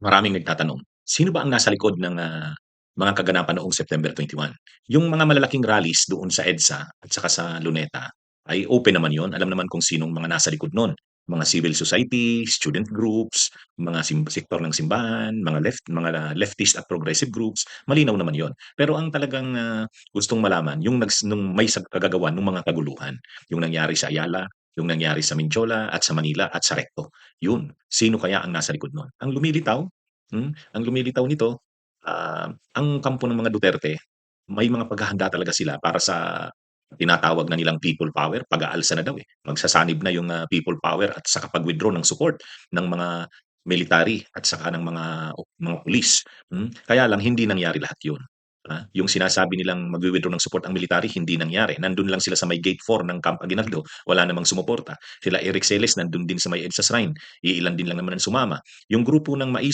Maraming nagtatanong, sino ba ang nasa likod ng, mga kaganapan noong September 21? Yung mga malalaking rallies doon sa EDSA at saka sa Luneta ay open naman yon. Alam naman kung sinong mga nasa likod nun, mga civil society, student groups, mga sektor ng simbahan, mga leftist at progressive groups, malinaw naman yon. Pero ang talagang, gustong malaman yung nung may kagagawan nung mga kaguluhan, yung nangyari sa Ayala, yung nangyari sa Mindiola at sa Manila at sa Recto. Yun, sino kaya ang nasa likod nun? Ang lumilitaw nito, ang kampo ng mga Duterte, may mga paghahanda talaga sila para sa tinatawag na nilang people power, pag-aalsa na daw, eh. Magsasanib na yung, people power at saka pag-withdraw ng support ng mga military at saka ng mga pulis. Kaya lang hindi nangyari lahat yun, yung sinasabi nilang magwi-withdraw ng support ang military hindi nangyari. Nandun lang sila sa may gate 4 ng Camp Aguinaldo, wala namang sumuporta. Sila Eric Seles nandun din sa may EDSA Shrine, iilan din lang naman ang sumama. Yung grupo ng Mais